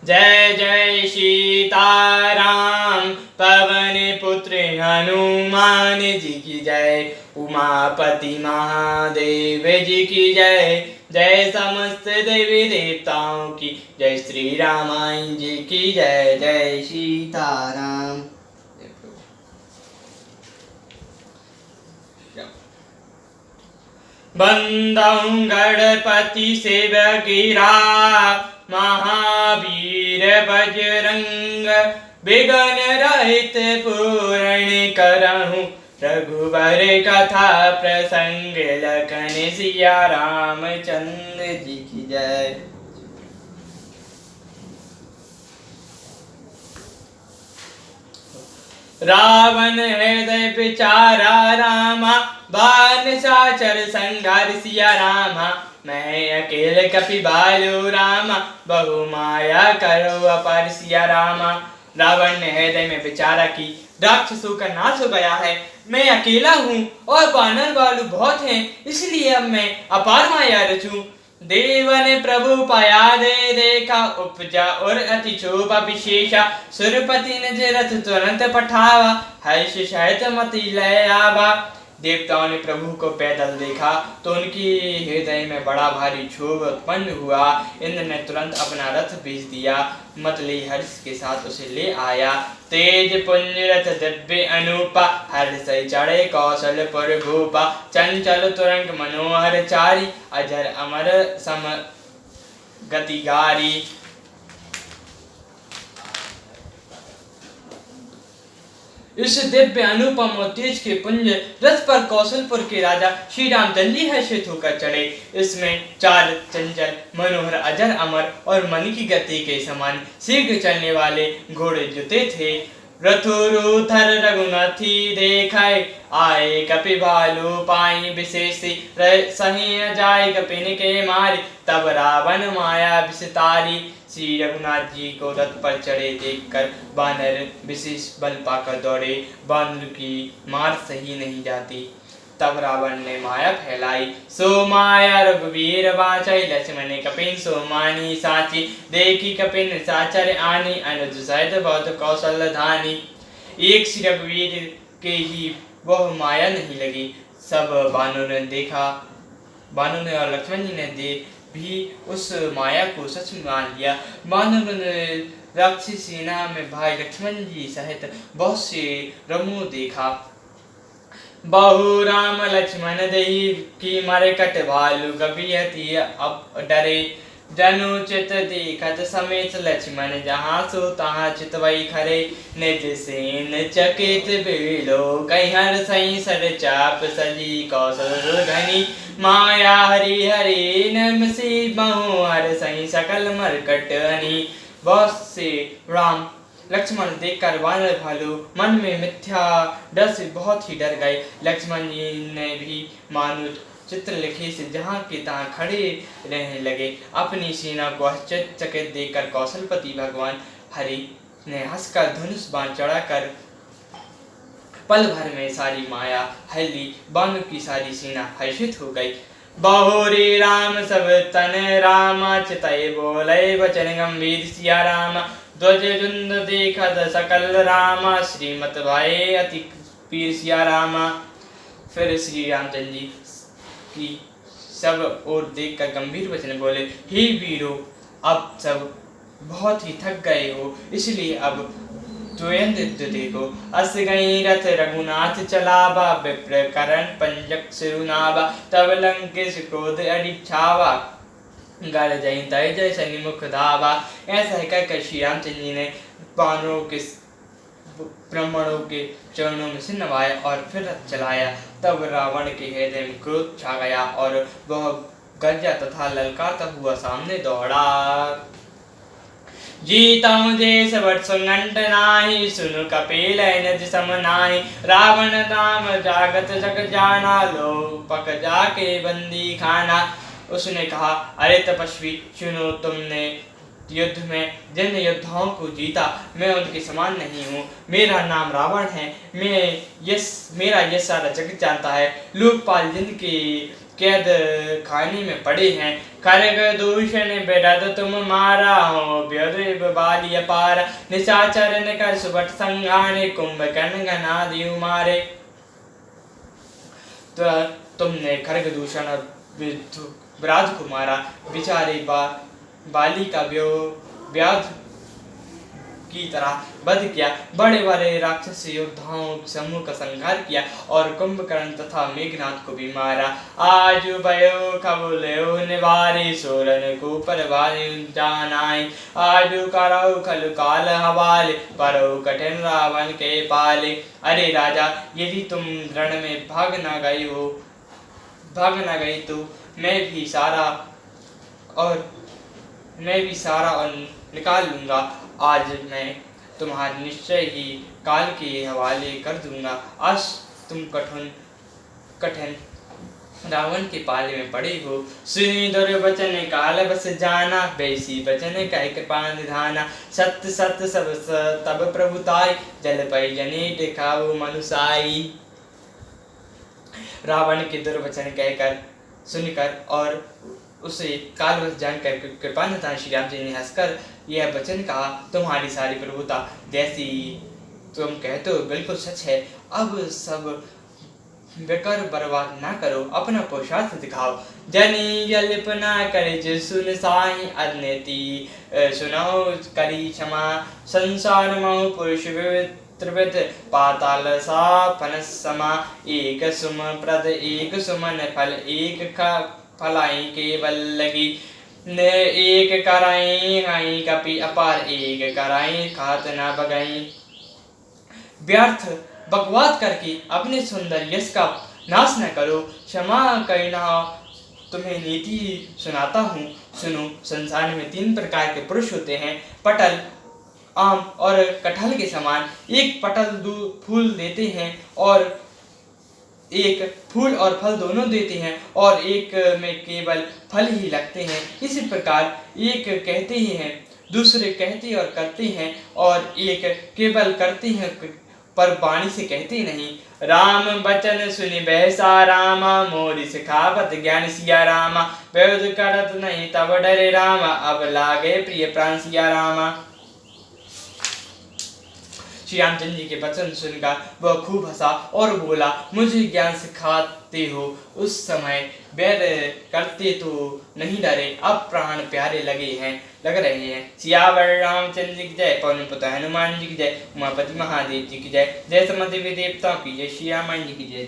जय जय सीताराम। पवन पुत्र हनुमान जी की जय। उमापति महादेव जी की जय। जय समस्त देवी देवताओं की जय। श्री रामायण जी की जय। जय सीताराम। बंदौ गणपति शिव गिरा। महावीर बजरंग विघ्न रहित पूर्ण करहु। रघुबर कथा प्रसंग लखन सिया रामचंद्र जी की जय। रावण हृदय विचारा रामा। बान साचर संगार सिया रामा। मैं अकेले कपि बालू रामा। बहु माया करो अपार सिया रामा। रावण ने हृदय में विचारा कि राक्षसों का नाश हो गया है, मैं अकेला हूँ और बानर बालू बहुत हैं, इसलिए अब मैं अपार माया रचूं। देव ने प्रभु पाया दे देखा। उपजा और अति शोभा विशेषा। सुरपति ने रथ तुरंत पठावा। हर्ष सहित मति लय आवा। देवताओं ने प्रभु को पैदल देखा तो उनकी हृदय में बड़ा भारी क्षोभ उत्पन्न हुआ। इंद्र ने तुरंत अपना रथ भेज दिया। मतली हर्ष के साथ उसे ले आया। तेज पुंज रथ दिव्य अनूपा। हर्ष चढ़े कौशलपुर भूपा। चंचल तुरंग मनोहर चारी। अजर अमर सम गतिगारी। इस दिव्य अनुपम और तेज के पुंज रथ पर कौशलपुर के राजा श्री राम जल्दी हर्षित होकर चढ़े। इसमें चार चंचल मनोहर अजर अमर और मन की गति के समान शीघ्र चलने वाले घोड़े जुते थे। रथुरुथर रघुनाथी देखाए। आए कपि भालू पाई विशेष। सही जाय कपिन के मारे। तब रावण माया विस्तारी। श्री रघुनाथ जी को रथ पर चढ़े देखकर बानर विशेष बल पाकर दौड़े। बानर की मार सही नहीं जाती। तब रावण ने माया फैलाई। सो माया रघुवीर बाचई। लक्ष्मण कपिन सो मानी साची। देखी कपिन साचर आनी। अनुज सहित बहुत कौशल धानी। एक श्री रघुवीर के ही वह माया नहीं लगी। सब बानों ने देखा। बानों ने और लक्ष्मण जी ने भी उस माया को सच मान लिया। बानरों ने राक्षसी सेना में भाई लक्ष्मण जी सहित बहुत से रमू देखा। बहु राम लक्ष्मण देहि की मरकट भालू गभियति अब डरे। जनु चित देखत समेत लक्ष्मण जहाँ सो तहाँ चितवई खरे। निज सेन चकित बिलो कहिहर सही सर चाप सजी कौशल घनी। माया हरि हरि नमसी बहु हर सही सकल मरकट हनी। बहुत से राम लक्ष्मण देखकर वानर भालू मन में मिथ्या डर से बहुत ही डर गए। लक्ष्मण जी ने भी मानो चित्रलेखी से जहाँ के तहाँ खड़े रहने लगे। अपनी सेना को आश्चर्यचकित देखकर कौशलपति भगवान हरि ने हंसकर धनुष बाण चढ़ाकर पल भर में सारी माया हल्ली। बानों की सारी सेना हर्षित हो गई। बहुरी राम सब तन रामा। चितई बोले वचन गंभीर सिया रामा। ध्वज झुंड देखत सकल रामा। श्रीमत भाई अति पीर सिया रामा। फिर श्री रामचंद्र जी की सब ओर देखकर गंभीर वचन बोले, हे वीरो, अब सब बहुत ही थक गए हो, इसलिए अब तुरंत युद्ध देखो। अस गई रथ रघुनाथ चलावा। विप्र करण पंजक सिरुनावा। तब लंकेश क्रोध अडिछावा। गढ़ जय तय जय सन्मुख धावा। ऐसा ही कहकर श्री रामचंद्र जी ने बानरों के ब्राह्मणों के चरणों में सिर नवाया और फिर रथ चलाया। तब रावण के हृदय में क्रोध छा गया और वह गरजा तथा ललकारता हुआ सामने दौड़ा। जीतऊ देश बट सुगंध नाही। सुनु कपिल नज सम नाही। रावण नाम जागत जग जाना। लो पक जाके बंदी खाना। उसने कहा, अरे तपस्वी, सुनो, तुमने युद्ध में जिन योद्धाओं को जीता, मैं उनके समान नहीं हूँ। मेरा नाम रावण है। मेरा यश सारा जगत जानता है। लोकपाल जिनके कैद खाने में पड़े हैं। खरग दूषण बिरद तुम मारा हो, ब्योर बाली अपार, निशाचर ने कर सुबट संगाने, कुंभकर्ण गनादि मारे। तो तुमने खरग दूषण और विराज को मारा, बेचारे बाली का व्याध की तरह वध किया, बड़े बड़े राक्षस योद्धाओं समूह का संहार किया और कुंभकर्ण तथा मेघनाथ को भी मारा। आज भयो खबुलयो निवारे, सोरन को परवारे जानाई, आज कराओ खल काल हवाले, परो कठिन रावण के पाले। अरे राजा, यदि तुम रण में भाग ना गई तो मैं भी सारा और निकाल लूंगा। आज मैं तुम्हारे निश्चय ही काल के हवाले कर दूंगा। आज तुम कठिन रावण के पाले में पड़े हो। सुनी दुर्वचन काल बस जाना, बैसी वचन कह कृपा निधाना, सत्य सत्य सब तब प्रभुताई, जल पै जने दिखाओ मनुसाई। रावण के दुर्वचन कहकर सुनकर और उसे कालवश जानकर कृपा निधान श्री राम जी ने हंसकर यह वचन कहा, तुम्हारी सारी प्रभुता जैसी तुम कहते हो बिल्कुल सच है। अब सब बेकर बर्बाद ना करो, अपना पुरुषार्थ दिखाओ। जनी जल्पना करे जो सुन साई, अनति सुनो करी क्षमा, संसार महु पुरुष त्रिविध, पाताल सा फनस समा, एक सुम प्रद एक सुमन फल, एक फलाई केवल लगी, एक कराई हाई कपि अपार, एक कराई खात ना बगाई। व्यर्थ बकवाद करके अपने सुंदर यश का नाश न करो, क्षमा करना तुम्हें नीति सुनाता हूँ। सुनो, संसार में 3 प्रकार के पुरुष होते हैं, पटल, आम और कटहल के समान। एक पटल 2 फूल देते हैं और एक फूल और फल दोनों देते हैं और एक में केवल फल ही लगते हैं। इसी प्रकार एक कहते ही हैं, दूसरे कहते और करते हैं और एक केवल करते हैं पर वाणी से कहते नहीं। राम बचन सुनि बैसा रामा, मोरि सिखावत ज्ञान सिया रामा, विरोध करत नहीं तब डरे रामा, अब लागे प्रिय प्राण सिया रामा। श्री रामचंद्र जी के वचन सुनकर वह खूब हंसा और बोला, मुझे ज्ञान सिखाते हो, उस समय वैर करते तो नहीं डरे, अब प्राण प्यारे लग रहे हैं। सियावर रामचंद्र जी की जय, पवन पुत्र हनुमान जी की जय, उमापति महादेव जी की जय, जय समस्त देवी देवताओं की जय, श्री रामायण जी की जय।